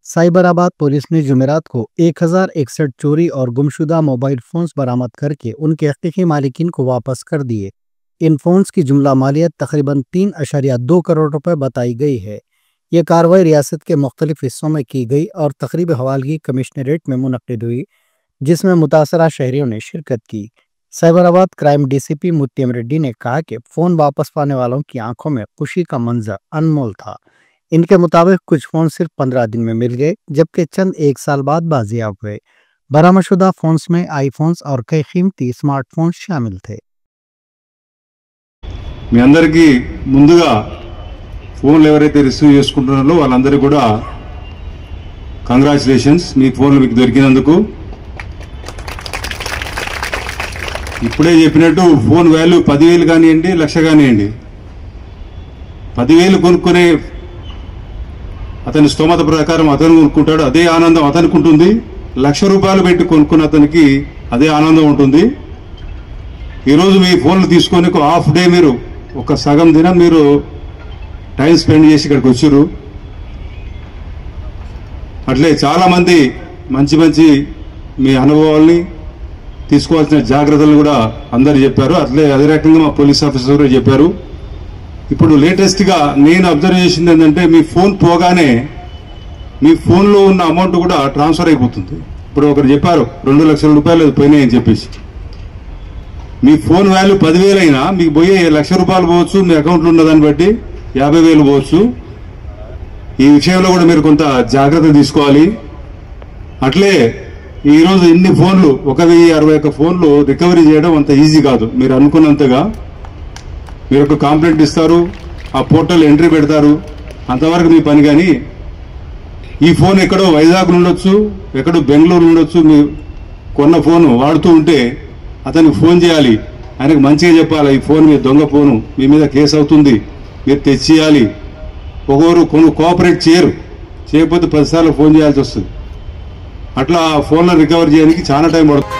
Cyberabad police ने जुमेरात को 1061 चोरी और गुमशुदा मोबाइल फोन्स बरामद करके उनके हकीकी मालिकिन को वापस कर दिए। इन फोन्स की जुमला मालियत तकरीबन 3.2 करोड़ रुपए बताई गई है। ये कार्रवाई रियासत के मुख्तलिफ हिस्सों में की गई और तकरीब हवालगी कमिश्नरेट में मुनक्किद हुई, जिसमें मुतासरा शहरियों ने शिरकत की। साइबराबाद क्राइम डीसीपी मुत्तिम रेड्डी ने कहा कि फ़ोन वापस पाने वालों की आंखों में खुशी का मंजर अनमोल था। इनके मुताबिक कुछ फ़ोन सिर्फ 15 दिन में मिल गए, जबकि चंद 1 साल बाद बाजियाब हुए। बरामदशुदा फ़ोन्स में आईफोन्स और कई कीमती स्मार्टफोन्स शामिल थे। మీ అందరికీ ముందుగా ఫోన్లు ఎవరైతే రిసీవ్ చేసుకుంటున్నారో వాళ్ళందరికీ కూడా కంగ్రాచులేషన్స్, మీ ఫోన్లు మీకు దొరికినందుకు. ఇప్పుడే చెప్పినట్టు ఫోన్ వాల్యూ 10,000 కానివ్వండి, 1,00,000 కానివ్వండి, 10,000 కొనుక్కునే అతని స్తోమత ప్రకారం అతను కొనుక్కుంటాడు, అదే ఆనందం అతనికి ఉంటుంది. 1,00,000 రూపాయలు పెట్టి కొనుక్కున్న అతనికి అదే ఆనందం ఉంటుంది. ఈరోజు మీ ఫోన్లు తీసుకొని ఒక హాఫ్ డే, మీరు ఒక సగం దినం మీరు టైం స్పెండ్ చేసి ఇక్కడికి వచ్చారు. అట్లే చాలామంది మంచి మంచి మీ అనుభవాల్ని, తీసుకోవాల్సిన జాగ్రత్తలు కూడా అందరు చెప్పారు. అదే రకంగా మా పోలీస్ ఆఫీసర్ కూడా చెప్పారు. ఇప్పుడు లేటెస్ట్గా నేను అబ్జర్వ్ చేసింది ఏంటంటే, మీ ఫోన్ పోగానే మీ ఫోన్లో ఉన్న అమౌంట్ కూడా ట్రాన్స్ఫర్ అయిపోతుంది. ఇప్పుడు ఒకరు చెప్పారు 2 లక్షల రూపాయలు పోయినాయని చెప్పేసి. మీ ఫోన్ వాల్యూ 10,000 అయినా మీకు పోయే 1,00,000 రూపాయలు పోవచ్చు, మీ అకౌంట్లో ఉన్నదాన్ని బట్టి 50,000 పోవచ్చు. ఈ విషయంలో కూడా మీరు కొంత జాగ్రత్త తీసుకోవాలి. అట్లే ఈరోజు ఇన్ని ఫోన్లు 1,061 ఫోన్లు రికవరీ చేయడం అంత ఈజీ కాదు. మీరు అనుకున్నంతగా మీరు ఒక కంప్లైంట్ ఇస్తారు, ఆ పోర్టల్ ఎంట్రీ పెడతారు, అంతవరకు మీ పని. కానీ ఈ ఫోన్ ఎక్కడో వైజాగ్ ఉండొచ్చు, ఎక్కడో బెంగళూరు ఉండొచ్చు. మీరు కొన్న ఫోన్ వాడుతూ ఉంటే అతనికి ఫోన్ చేయాలి, ఆయనకు మంచిగా చెప్పాలి, ఈ ఫోన్ మీ దొంగ ఫోను, మీ మీద కేసు అవుతుంది, మీరు తెచ్చియాలి. ఒకరు కోఆపరేట్ చేయకపోతే 10 సార్లు ఫోన్ చేయాల్సి వస్తుంది. అట్లా ఫోన్లను రికవర్ చేయడానికి చాలా టైం పడుతుంది.